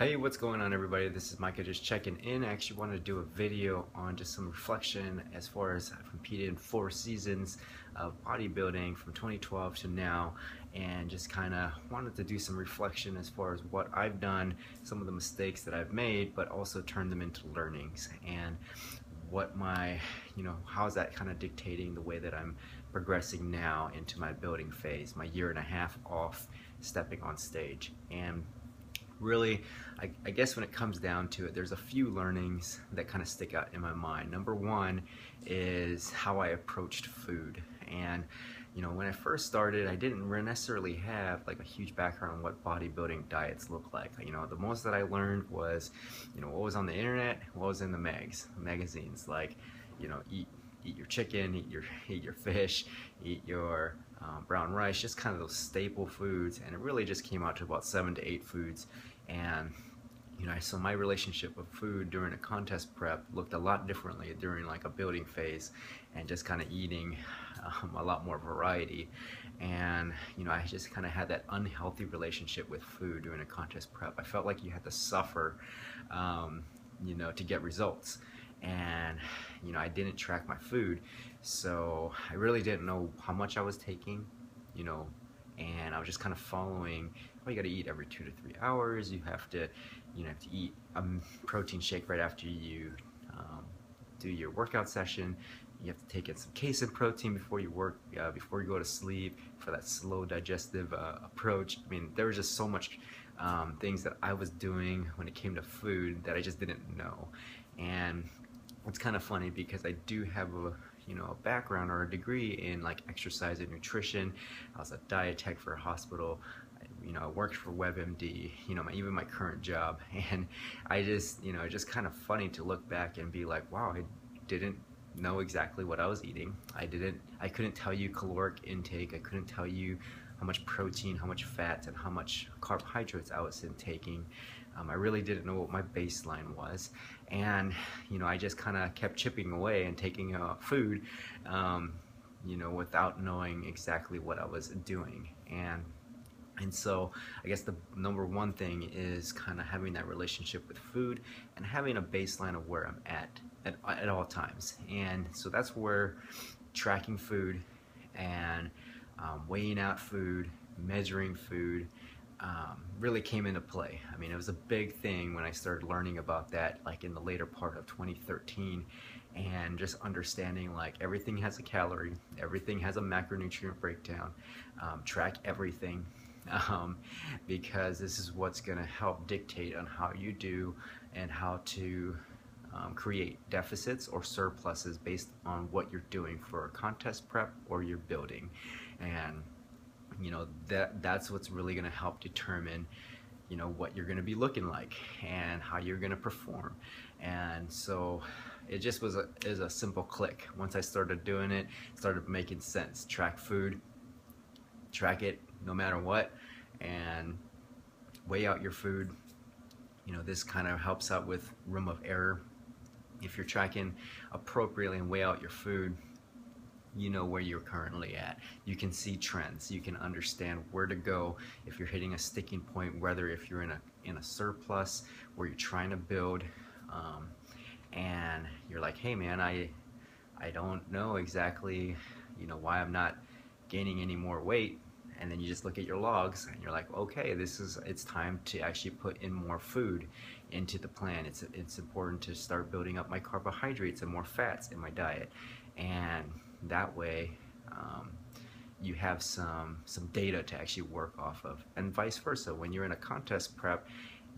Hey, what's going on everybody? This is Micah just checking in. I actually wanted to do a video on just some reflection as far as I've competed in 4 seasons of bodybuilding from 2012 to now, and just kind of wanted to do some reflection as far as what I've done, some of the mistakes that I've made, but also turn them into learnings, and what my, how is that kind of dictating the way that I'm progressing now into my building phase, my year and a half off stepping on stage. And really, I guess when it comes down to it, there's a few learnings that kind of stick out in my mind. Number one is how I approached food. And when I first started, I didn't necessarily have like a huge background on what bodybuilding diets look like. The most that I learned was, what was on the internet, what was in the magazines, like, eat your chicken, eat your fish, eat your brown rice, just kind of those staple foods. And it really just came out to about 7 to 8 foods. And so my relationship with food during a contest prep looked a lot differently during like a building phase, and just kind of eating a lot more variety. And I just kind of had that unhealthy relationship with food during a contest prep. I felt like you had to suffer to get results. And I didn't track my food, so I really didn't know how much I was taking, and I was just kind of following, you got to eat every 2 to 3 hours. You have to eat a protein shake right after you do your workout session. You have to take in some casein protein before you before you go to sleep for that slow digestive approach. I mean, there was just so much things that I was doing when it came to food that I just didn't know. And it's kind of funny because I do have a background or a degree in like exercise and nutrition. I was a diet tech for a hospital. I worked for WebMD, even my current job. And I just, just kind of funny to look back and be like, wow, I didn't know exactly what I was eating. I couldn't tell you caloric intake. I couldn't tell you how much protein, how much fat, and how much carbohydrates I was intaking. I really didn't know what my baseline was. And, I just kind of kept chipping away and taking food, without knowing exactly what I was doing. And so I guess the number one thing is kind of having that relationship with food and having a baseline of where I'm at all times. And so that's where tracking food and weighing out food, measuring food, really came into play. I mean, it was a big thing when I started learning about that, like in the later part of 2013, and just understanding like everything has a calorie, everything has a macronutrient breakdown, track everything, because this is what's going to help dictate on how you do and how to create deficits or surpluses based on what you're doing for a contest prep or you're building. And that's what's really going to help determine what you're going to be looking like and how you're going to perform. And so it just is a simple click. Once I started doing it, it started making sense. Track food, track it no matter what, and weigh out your food. This kind of helps out with room of error. If you're tracking appropriately and weigh out your food, you know where you're currently at. You can see trends. You can understand where to go if you're hitting a sticking point, whether if you're in a surplus where you're trying to build, and you're like, hey man, I don't know exactly why I'm not gaining any more weight. And then you just look at your logs and you're like, okay, it's time to actually put in more food into the plan. It's important to start building up my carbohydrates and more fats in my diet. And that way you have some data to actually work off of, and vice versa. When you're in a contest prep,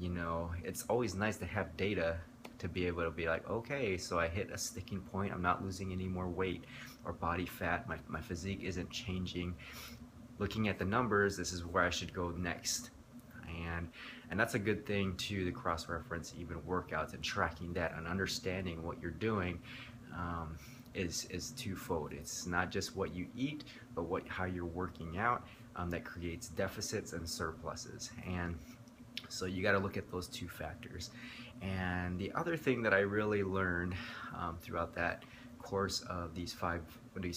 it's always nice to have data to be able to be like, okay, so I hit a sticking point, I'm not losing any more weight or body fat, my physique isn't changing. Looking at the numbers, this is where I should go next. And that's a good thing too, to cross-reference even workouts and tracking that and understanding what you're doing. Is twofold. It's not just what you eat, but how you're working out that creates deficits and surpluses. And so you got to look at those two factors. And the other thing that I really learned throughout that course of these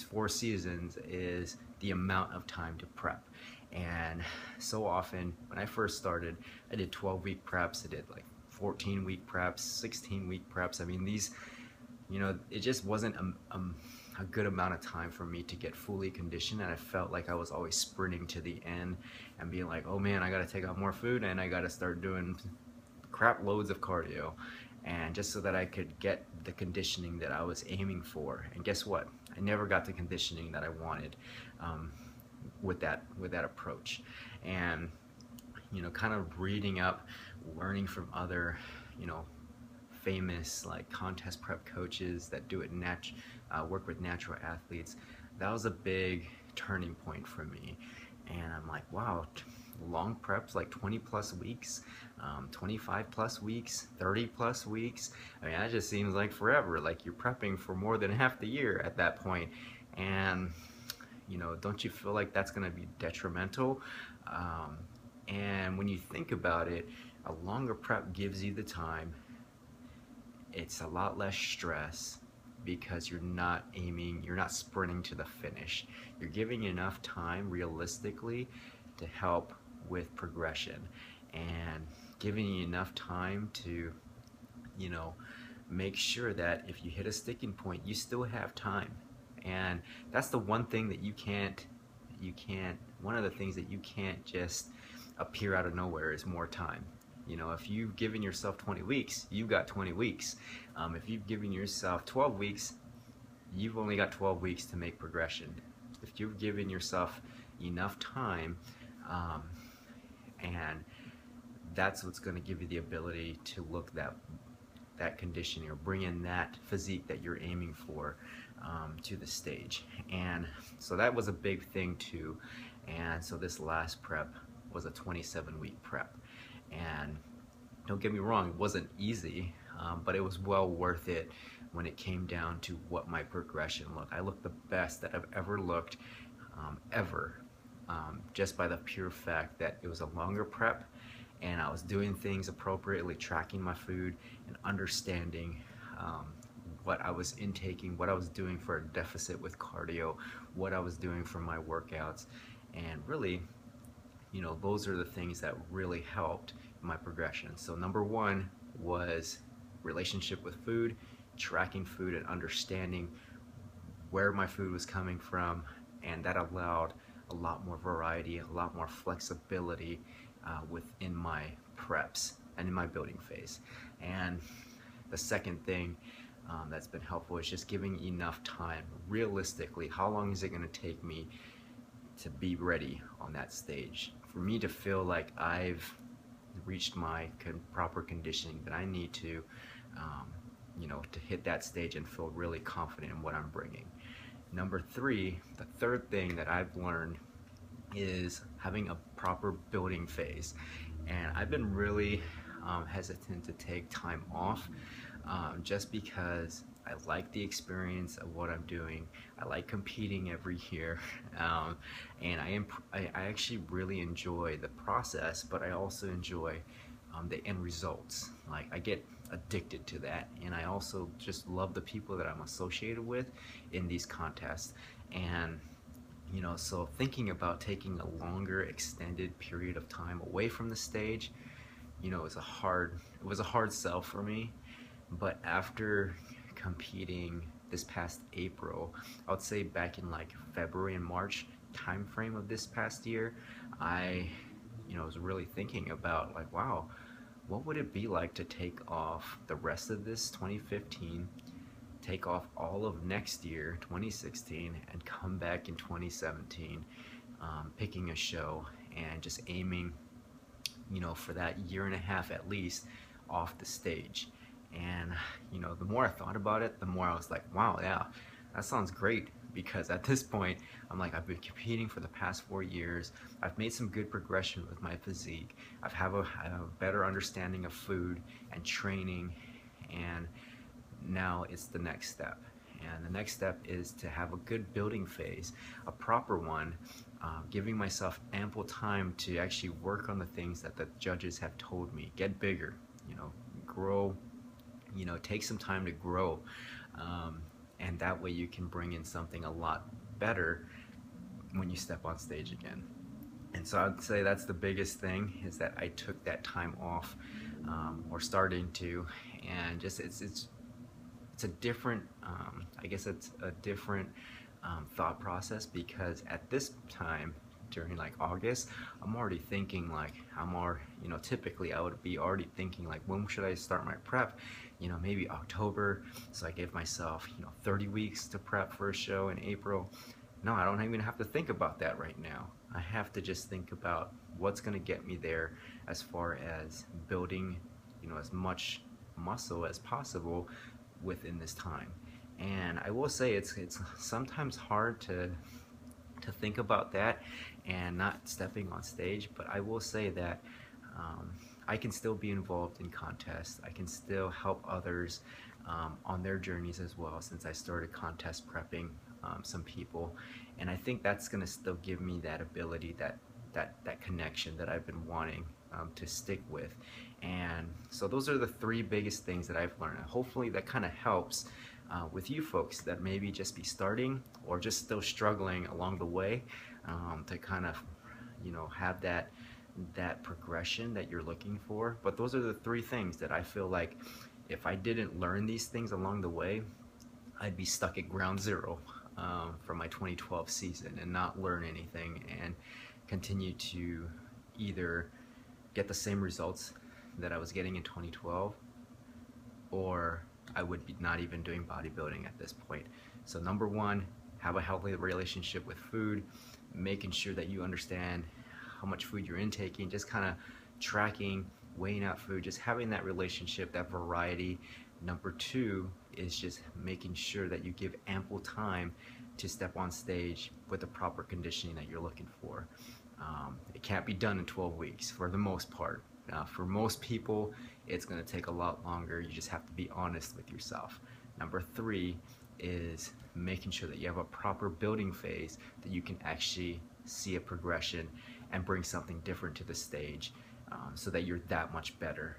4 seasons is the amount of time to prep. And so often when I first started, I did 12-week preps, I did like 14-week preps, 16-week preps. I mean, these, it just wasn't a good amount of time for me to get fully conditioned, and I felt like I was always sprinting to the end and being like, oh man, I gotta take out more food and I gotta start doing crap loads of cardio, and just so that I could get the conditioning that I was aiming for. And guess what? I never got the conditioning that I wanted with that approach. And kind of reading up, learning from other famous like contest prep coaches that do it work with natural athletes, that was a big turning point for me. And I'm like, wow, long preps like 20 plus weeks, 25 plus weeks, 30 plus weeks. I mean, that just seems like forever. Like you're prepping for more than half the year at that point. And don't you feel like that's going to be detrimental? And when you think about it, a longer prep gives you the time. It's a lot less stress because you're not sprinting to the finish. You're giving enough time realistically to help with progression, and giving you enough time to, make sure that if you hit a sticking point, you still have time. And that's the one thing that one of the things that you can't just appear out of nowhere is more time. If you've given yourself 20 weeks, you've got 20 weeks. If you've given yourself 12 weeks, you've only got 12 weeks to make progression. If you've given yourself enough time, and that's what's going to give you the ability to look that conditioning, or bring in that physique that you're aiming for to the stage. And so that was a big thing too. And so this last prep was a 27-week prep. And don't get me wrong, it wasn't easy, but it was well worth it when it came down to what my progression looked. I looked the best that I've ever looked, ever, just by the pure fact that it was a longer prep, and I was doing things appropriately, tracking my food and understanding what I was intaking, what I was doing for a deficit with cardio, what I was doing for my workouts. And really, those are the things that really helped my progression. So number one was relationship with food, tracking food and understanding where my food was coming from, and that allowed a lot more variety, a lot more flexibility within my preps and in my building phase. And the second thing that's been helpful is just giving enough time. Realistically, how long is it going to take me to be ready on that stage, for me to feel like I've reached my proper conditioning that I need to, to hit that stage and feel really confident in what I'm bringing. Number three, the third thing that I've learned is having a proper building phase. And I've been really hesitant to take time off, just because I like the experience of what I'm doing. I like competing every year, and I actually really enjoy the process, but I also enjoy the end results. Like, I get addicted to that, and I also just love the people that I'm associated with in these contests. And so thinking about taking a longer extended period of time away from the stage, it was a hard sell for me. But after competing this past April, I would say back in like February and March time frame of this past year, I was really thinking about, like, wow, what would it be like to take off the rest of this 2015, take off all of next year 2016, and come back in 2017, picking a show and just aiming for that year and a half at least off the stage. And the more I thought about it, the more I was like, wow, yeah, that sounds great. Because at this point, I'm like, I've been competing for the past 4 years. I've made some good progression with my physique. I have a better understanding of food and training, and now it's the next step. And the next step is to have a good building phase, a proper one, giving myself ample time to actually work on the things that the judges have told me. Get bigger, grow, take some time to grow. And that way you can bring in something a lot better when you step on stage again. And so I'd say that's the biggest thing, is that I took that time off, or starting to, and just it's a different, I guess it's a different thought process, because at this time during like August, I'm already thinking like, typically I would be already thinking like, when should I start my prep? Maybe October. So I gave myself 30 weeks to prep for a show in April. No, I don't even have to think about that right now. I have to just think about what's going to get me there, as far as building as much muscle as possible within this time. And I will say it's sometimes hard to think about that and not stepping on stage, but I will say that I can still be involved in contests. I can still help others on their journeys as well, since I started contest prepping some people, and I think that's going to still give me that ability, that connection that I've been wanting to stick with. And so those are the three biggest things that I've learned. And hopefully that kind of helps with you folks that maybe just be starting or just still struggling along the way, to kind of have that progression that you're looking for. But those are the three things that I feel like, if I didn't learn these things along the way, I'd be stuck at ground zero from my 2012 season and not learn anything, and continue to either get the same results that I was getting in 2012, or I would be not even doing bodybuilding at this point. So number one, have a healthy relationship with food, making sure that you understand how much food you're intaking, just kind of tracking, weighing out food, just having that relationship, that variety. Number two is just making sure that you give ample time to step on stage with the proper conditioning that you're looking for. It can't be done in 12 weeks for the most part. For most people, it's going to take a lot longer. You just have to be honest with yourself. Number three is making sure that you have a proper building phase, that you can actually see a progression and bring something different to the stage, so that you're that much better,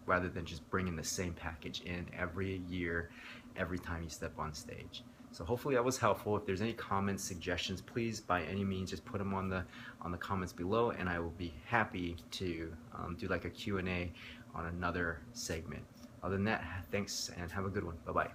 rather than just bringing the same package in every year, every time you step on stage. So hopefully that was helpful. If there's any comments, suggestions, please by any means just put them on the comments below, and I will be happy to do like a Q&A on another segment. Other than that, thanks and have a good one. Bye-bye.